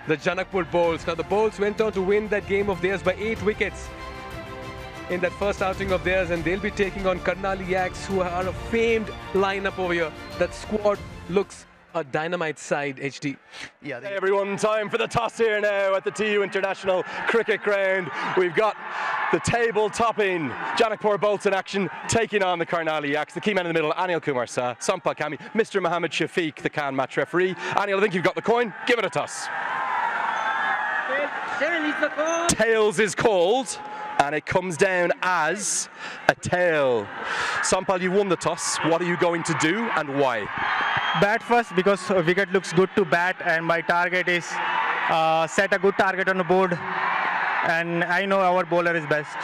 the Janakpur Bowls. Now the Bowls went on to win that game of theirs by 8 wickets in that first outing of theirs, and they'll be taking on Karnali Yaks, who are a famed lineup over here. That squad looks a dynamite side, HD. Yeah, hey everyone, time for the toss here now at the TU International Cricket Ground. We've got the table-topping Janakpur Bolts in action, taking on the Karnali Yaks. The key man in the middle, Anil Kumar Shah, Sampal Kami, Mr. Mohammed Shafiq, the Khan match referee. Anil, I think you've got the coin. Give it a toss. Tails is called, and it comes down as a tail. Sampal, you won the toss. What are you going to do and why? Bat first, because wicket looks good to bat, and my target is set a good target on the board, and I know our bowler is best.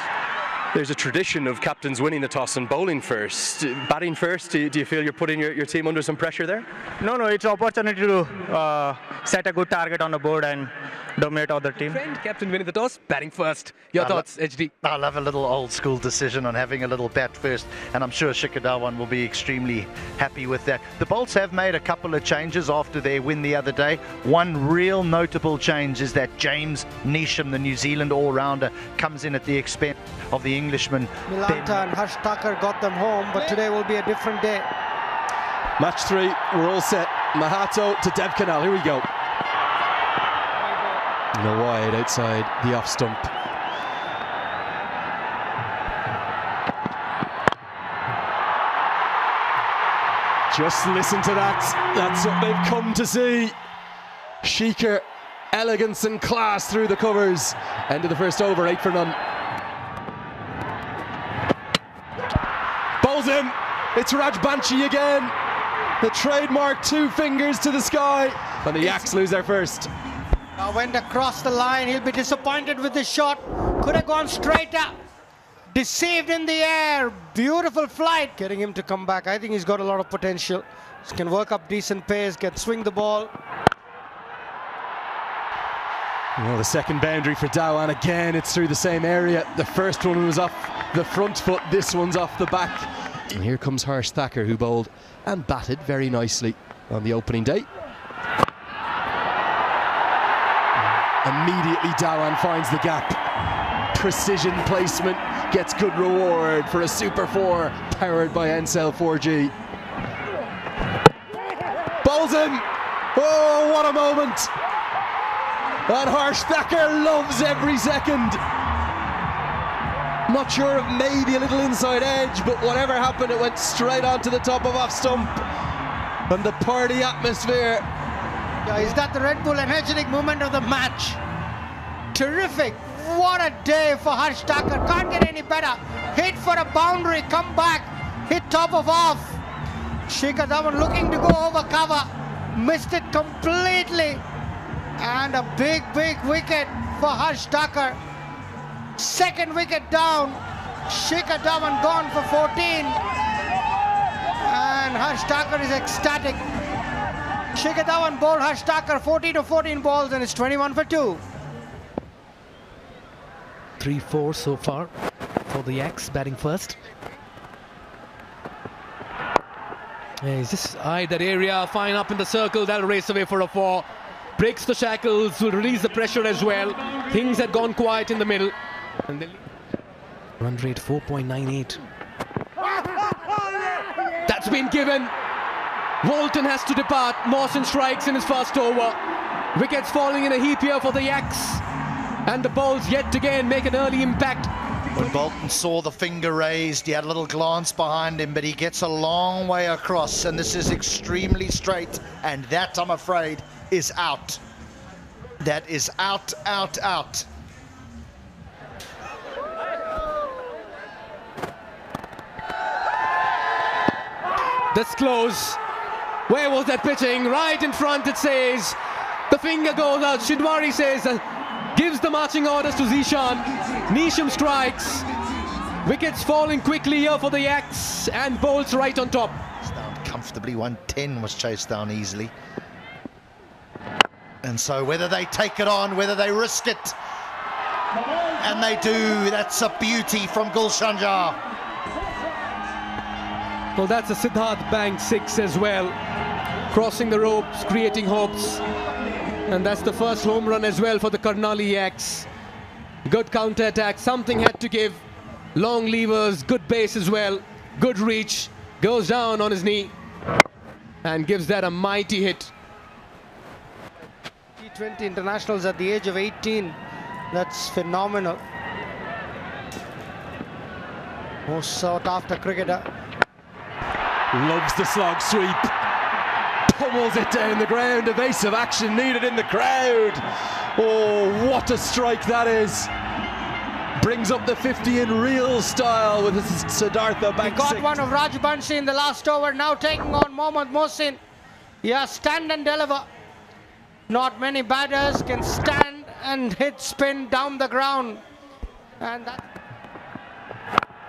There's a tradition of captains winning the toss and bowling first. Batting first, do you feel you're putting your team under some pressure there? No, it's an opportunity to set a good target on the board and dominate other team. Friend, captain winning the toss, batting first. Your thoughts, HD? I love a little old school decision on having a little bat first, and I'm sure Shikhar Dhawan will be extremely happy with that. The Bolts have made a couple of changes after their win the other day. One real notable change is that James Neesham, the New Zealand all-rounder, comes in at the expense of the Englishman. Milanta and Harsh Thakur got them home, but today will be a different day. Match 3, we're all set. Mahato to Dev Canal, here we go. No wide outside the off stump. Just listen to that. That's what they've come to see. Shikhar, elegance and class through the covers. End of the first over, 8 for none. Bowls him. It's Raj Banshi again. The trademark 2 fingers to the sky. And the Yaks lose their first. Went across the line. He'll be disappointed with the shot. Could have gone straight up. Deceived in the air. Beautiful flight. Getting him to come back. I think he's got a lot of potential. He can work up decent pace, can swing the ball. Well, the second boundary for Dhawan. Again, it's through the same area. The first one was off the front foot. This one's off the back. And here comes Harsh Thakur, who bowled and batted very nicely on the opening day. Immediately Dhawan finds the gap. Precision placement gets good reward for a Super 4 powered by Encel 4G. Bowls him! Oh, what a moment! And Harsh Thakur loves every second. Not sure if maybe a little inside edge, but whatever happened, it went straight onto the top of off stump. And the party atmosphere. Yeah, is that the Red Bull energetic moment of the match? Terrific. What a day for Harsh Thakur. Can't get any better. Hit for a boundary, come back, hit top of off. Shikhar Dhawan looking to go over cover. Missed it completely. And a big wicket for Harsh Thakur. Second wicket down. Shikhar Dhawan gone for 14. And Harsh Thakur is ecstatic. Shikhar Dhawan bowled Harsh Thakur 14 to 14 balls, and it's 21 for 2. 3-4 so far for the Yaks, batting first. He's just eyed that area, fine up in the circle, that'll race away for a 4. Breaks the shackles, will release the pressure as well. Things had gone quiet in the middle. And run rate 4.98. That's been given. Walton has to depart. Mawson strikes in his first over. Wickets falling in a heap here for the Yaks. And the Bowls yet again make an early impact. When Bolton saw the finger raised, he had a little glance behind him, but he gets a long way across, and this is extremely straight, and that, I'm afraid, is out. That is out. This close. Where was that pitching? Right in front, it says. The finger goes out. Shidwari says, gives the marching orders to Zishan. Neesham strikes. Wickets falling quickly here for the Yaks, and Bolts right on top. It's down comfortably. 110 was chased down easily. And so whether they take it on, whether they risk it, and they do, that's a beauty from Gulshan Jah. Well, that's a Siddharth Bank 6 as well. Crossing the ropes, creating hopes. And that's the first home run as well for the Karnali Yaks. Good counter-attack, something had to give. Long levers, good base as well, good reach. Goes down on his knee and gives that a mighty hit. T20 internationals at the age of 18. That's phenomenal. Most sought after cricketer. Loves the slog sweep. Pummels it down the ground. Evasive action needed in the crowd. Oh, what a strike that is. Brings up the 50 in real style with his Siddhartha bank. He got one of Rajbanshi in the last over. Now taking on Mohammad Mohsin. Yeah, stand and deliver. Not many batters can stand and hit spin down the ground. And that.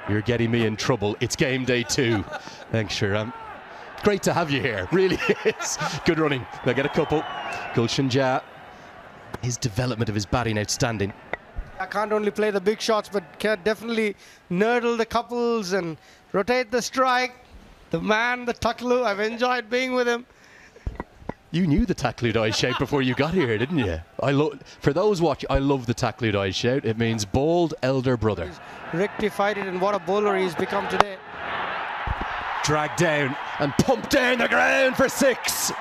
You're getting me in trouble. It's game day 2. Thanks, Shiram. Great to have you here. Really is. Good running. They'll get a couple. Gulshan Jha. His development of his batting outstanding. I can't only play the big shots, but can definitely nurdle the couples and rotate the strike. The man, the Taklu, I've enjoyed being with him. You knew the Takludai shout before you got here, didn't you? For those watching, I love the Takludai shout. It means bold elder brother. He's rectified it, and what a bowler he's become today. Dragged down and pumped down the ground for 6.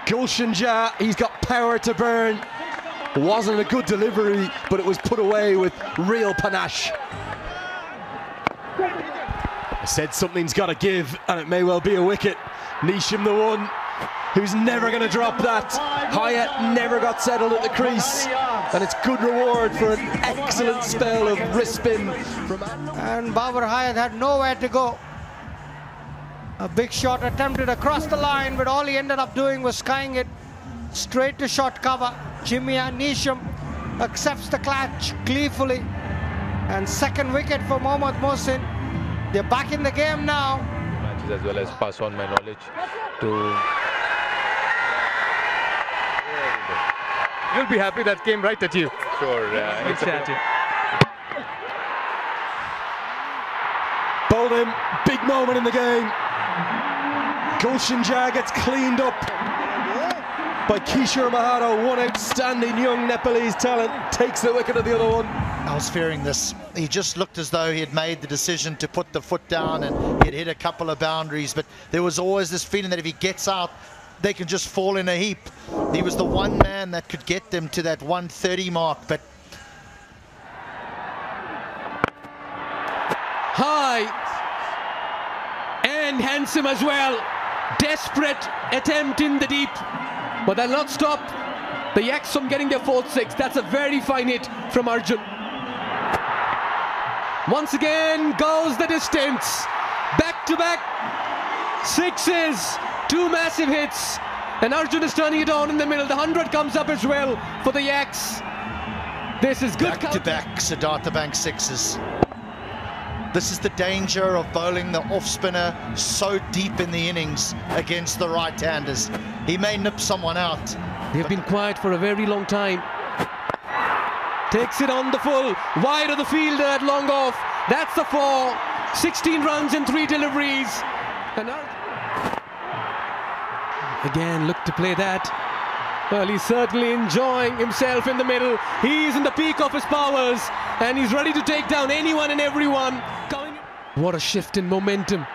Gulshan Jha, he's got power to burn. Wasn't a good delivery, but it was put away with real panache. I said something's got to give, and it may well be a wicket. Nisham the one who's never going to drop that. Hyatt never got settled at the crease, and it's good reward for an excellent spell of wrist spin. And Babar Hyatt had nowhere to go. A big shot attempted across the line, but all he ended up doing was skying it straight to short cover. Jimia Nisham accepts the clutch gleefully. And second wicket for Mohammad Mohsin. They're back in the game now. Matches as well as pass on my knowledge to... You'll be happy that came right at you. Sure, it's at you. Bowled him, big moment in the game. Gulshan Jha gets cleaned up by Kishore Mahato, one outstanding young Nepalese talent, takes the wicket of the other one. I was fearing this. He just looked as though he had made the decision to put the foot down and he had hit a couple of boundaries, but there was always this feeling that if he gets out, they can just fall in a heap. He was the one man that could get them to that 130 mark, but... High and handsome as well. Desperate attempt in the deep, but that'll not stop the Yaks from getting their 4th 6. That's a very fine hit from Arjun. Once again goes the distance. Back-to-back 6s, 2 massive hits, and Arjun is turning it on in the middle. The 100 comes up as well for the Yaks. This is good. Back-to-back Siddhartha bank 6s. This is the danger of bowling the off-spinner so deep in the innings against the right-handers. He may nip someone out. They've been quiet for a very long time. Takes it on the full, wide of the fielder at long off. That's the 4. 16 runs in 3 deliveries. And again, look to play that. Well, he's certainly enjoying himself in the middle. He's in the peak of his powers, and he's ready to take down anyone and everyone. What a shift in momentum.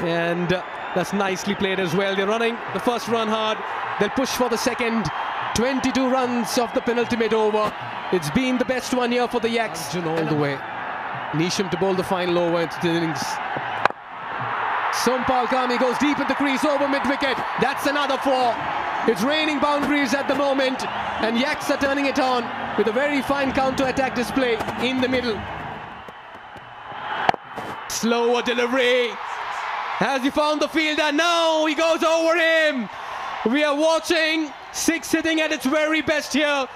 And that's nicely played as well. They're running the first run hard. They'll push for the second. 22 runs off the penultimate over. It's been the best one here for the Yaks. All the way. Nisham to bowl the final over into the innings. Sompal Kami goes deep in the crease over mid-wicket. That's another 4. It's raining boundaries at the moment, and Yaks are turning it on with a very fine counter-attack display in the middle. Slower delivery. Has he found the fielder? No, he goes over him. We are watching 6 hitting at its very best here.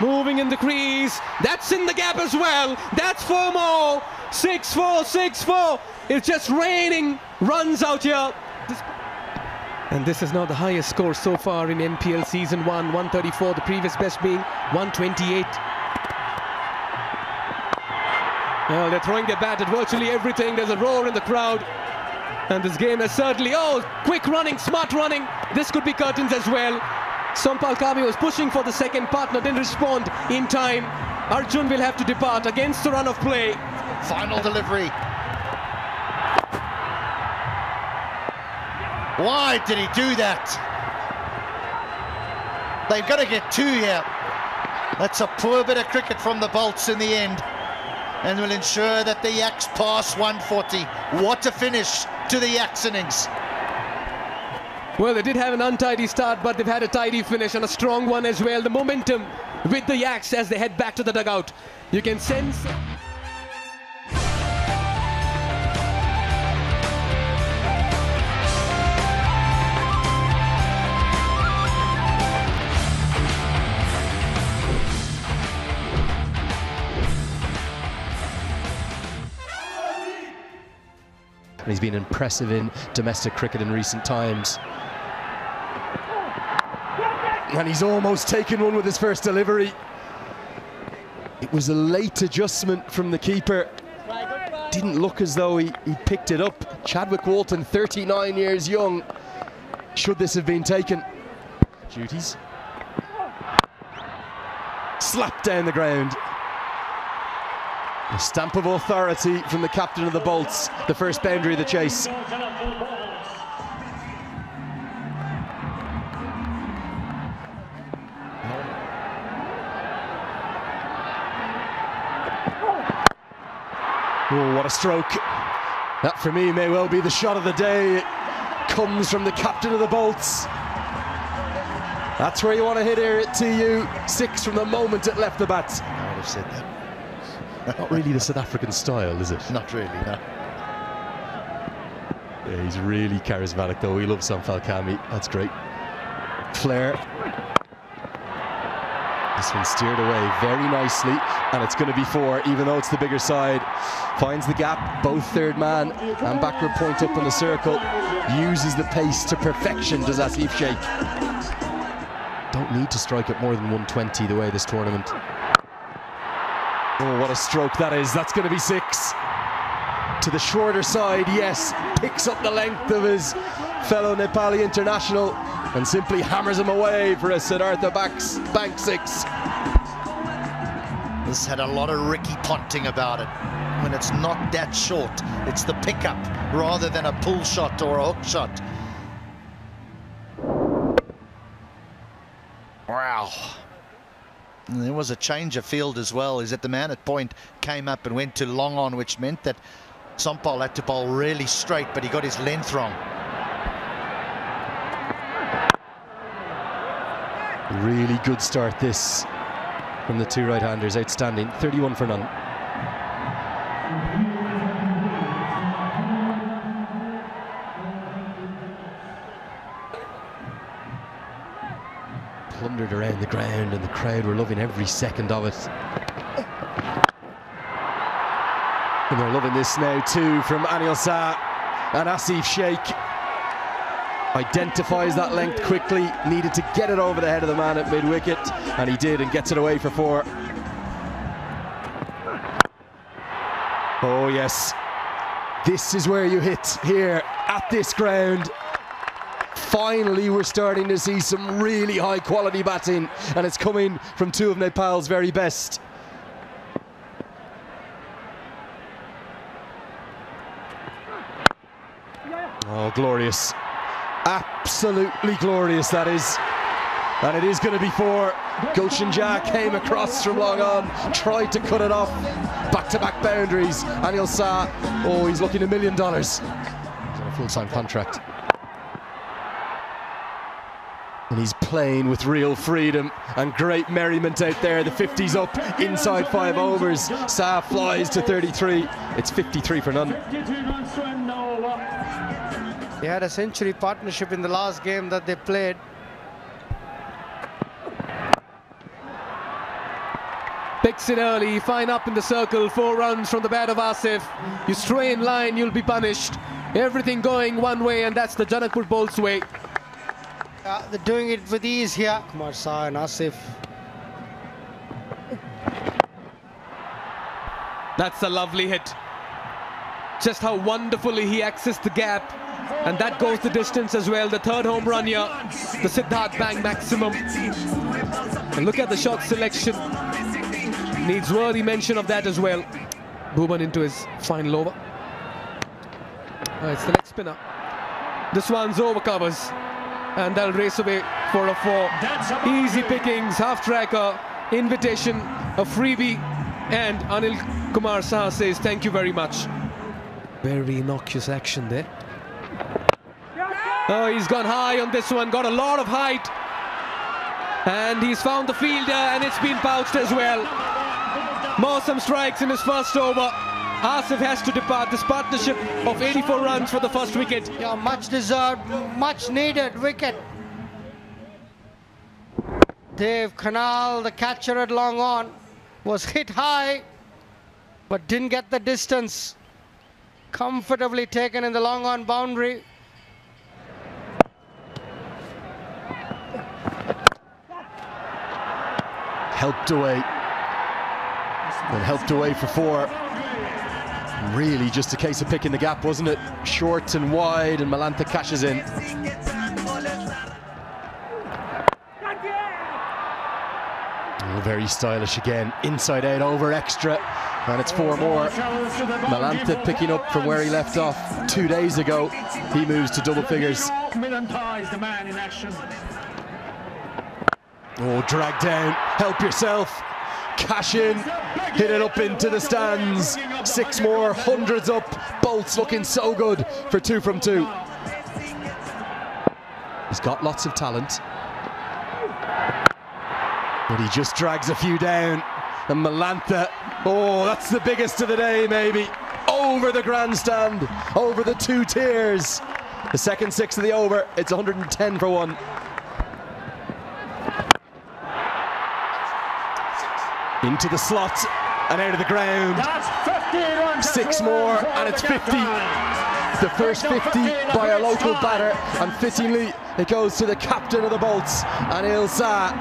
Moving in the crease. That's in the gap as well. That's 4 more. 6-4, 6-4. It's just raining runs out here. And this is now the highest score so far in NPL Season 1. 134, the previous best being 128. Well, they're throwing their bat at virtually everything. There's a roar in the crowd. And this game has certainly, quick running, smart running. This could be curtains as well. Sampal Kami was pushing for the second partner, didn't respond in time. Arjun will have to depart against the run of play. Final delivery. Why did he do that? They've got to get two here. That's a poor bit of cricket from the Bolts in the end, and will ensure that the Yaks pass 140. What a finish to the Yaks innings. Well, they did have an untidy start, but they've had a tidy finish and a strong one as well. The momentum with the Yaks as they head back to the dugout. You can sense... And he's been impressive in domestic cricket in recent times. And he's almost taken one with his first delivery. It was a late adjustment from the keeper. Didn't look as though he picked it up. Chadwick Walton, 39 years young. Should this have been taken? Duties. Slapped down the ground. A stamp of authority from the captain of the Bolts, the first boundary of the chase. Oh, what a stroke. That for me may well be the shot of the day. It comes from the captain of the Bolts. That's where you want to hit here at TU. 6 from the moment it left the bat. I would have said that. Not really the South African style, is it? Not really, no. Yeah, he's really charismatic though. We love Sampal Kami. That's great. Flair. This one steered away very nicely, and it's going to be 4, even though it's the bigger side. Finds the gap, both third man and backward point up in the circle. Uses the pace to perfection, does Asif Sheikh. Don't need to strike at more than 120 the way this tournament. Oh, what a stroke that is. That's going to be 6. To the shorter side, yes. Picks up the length of his fellow Nepali international and simply hammers him away for a Siddhartha Bank 6. This had a lot of Ricky Ponting about it. When it's not that short, it's the pickup rather than a pull shot or a hook shot. Wow. And there was a change of field as well, is that the man at point came up and went to long on, which meant that Sampal had to bowl really straight, but he got his length wrong. Really good start this from the two right-handers, outstanding. 31 for none. Plundered around the ground and the crowd were loving every second of it. And they're loving this now too from Anil Shah, and Asif Sheikh identifies that length quickly, needed to get it over the head of the man at mid-wicket, and he did, and gets it away for 4. Oh yes, this is where you hit here at this ground. Finally we're starting to see some really high quality batting, and it's coming from 2 of Nepal's very best. Oh, glorious. Absolutely glorious, that is. And it is going to be 4. Gulshan Jah came across from long on, tried to cut it off. Back-to-back boundaries. Anil Shah, oh, he's looking $1 million. He's on a full-time contract. And he's playing with real freedom and great merriment out there. The 50's up inside 5 overs. Shah flies to 33. It's 53 for none. They had a century partnership in the last game that they played. Picks it early, fine up in the circle, 4 runs from the bat of Asif. You stray in line, you'll be punished. Everything going one way, and that's the Janakpur Bolts way. They're doing it with ease here. Kumar Shah and Asif. That's a lovely hit. just how wonderfully he accessed the gap, and that goes the distance as well. The third home run here, the Siddharth Bang maximum. And look at the shot selection, needs worthy mention of that as well. Bhuvan into his final over. It's the leg spinner. This one's over covers, and they'll race away for a 4. Easy pickings, half tracker, invitation, a freebie, and Anil Kumar Saha says thank you very much. Very innocuous action there. Oh, he's gone high on this one, got a lot of height, and he's found the fielder, and it's been pouched as well. Mawsum strikes in his first over. Asif has to depart. This partnership of 84 runs for the first wicket. Yeah, much deserved, much needed wicket. Dev Khanal, the catcher at long on, was hit high, but didn't get the distance. Comfortably taken in the long on boundary. Helped away. And helped away for 4. Really just a case of picking the gap, wasn't it? Short and wide, and Malantha cashes in. Oh, very stylish again. Inside out, over extra, and it's 4 more. Malantha picking up from where he left off 2 days ago. He moves to double figures. Oh, drag down, help yourself. Cash in, hit it up into the stands. 6 more, hundreds up. Bolts looking so good for 2 from 2. He's got lots of talent, but he just drags a few down. And Malantha, oh, that's the biggest of the day maybe. Over the grandstand, over the 2 tiers. The second 6 of the over, it's 110 for 1. Into the slot and out of the ground. 6 more and it's 50. The first 50 by a local batter, and fittingly it goes to the captain of the Bolts, Anil Saha.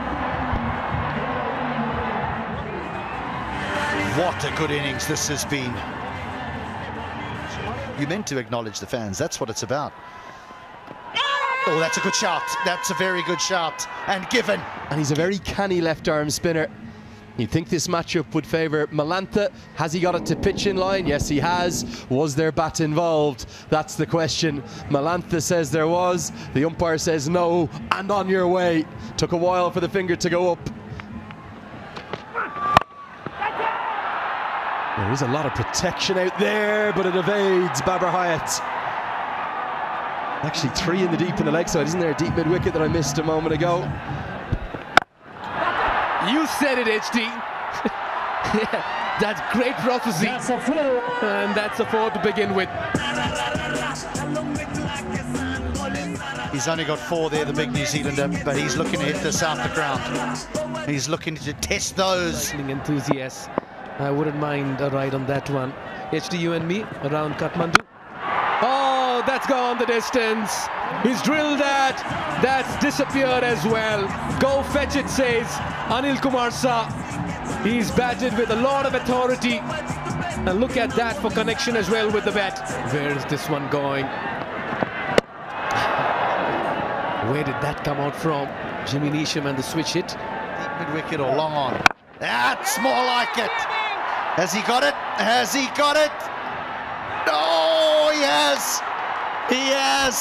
What a good innings this has been. You meant to acknowledge the fans, that's what it's about. Oh, that's a good shot. That's a very good shot. And given. And he's a very canny left arm spinner. You'd think this matchup would favour Malantha. Has he got it to pitch in line? Yes, he has. Was there bat involved? That's the question. Malantha says there was. The umpire says no. And on your way. Took a while for the finger to go up. There is a lot of protection out there, but it evades Babar Hyatt. Actually 3 in the deep in the leg side. Isn't there a deep mid-wicket that I missed a moment ago? You said it, HD. Yeah, that's great prophecy. And that's a 4 to begin with. He's only got 4 there, the big New Zealander, but he's looking to hit this out the ground. He's looking to test those. Enthusiasts. I wouldn't mind a ride on that one. HD, you and me around Kathmandu. Oh, that's gone the distance. He's drilled that. That's disappeared as well. Go fetch it, says Anil Kumar Saha. He's batted with a lot of authority. And look at that for connection as well with the bat. Where is this one going? Where did that come out from? Jimmy Neesham and the switch hit. Deep mid-wicket or long on. That's more like it. Has he got it? Has he got it? Oh, he has.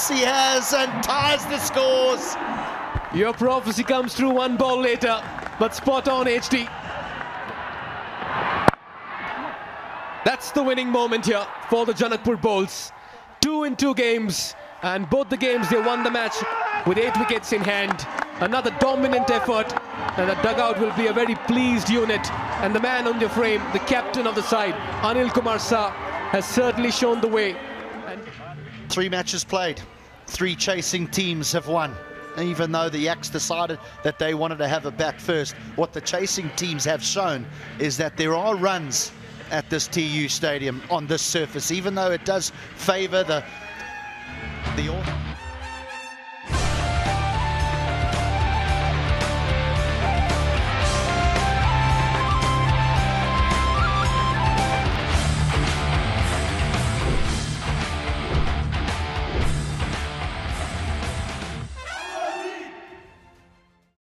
He has, and ties the scores. Your prophecy comes through 1 ball later, but spot on, HD. That's the winning moment here for the Janakpur Bolts. 2 in 2 games, and both the games they won the match with 8 wickets in hand. Another dominant effort, and the dugout will be a very pleased unit. And the man on the frame, the captain of the side, Anil Kumar Saha, has certainly shown the way. 3 matches played, 3 chasing teams have won. Even though the Yaks decided that they wanted to have a bat first, what the chasing teams have shown is that there are runs at this TU stadium on this surface, even though it does favour the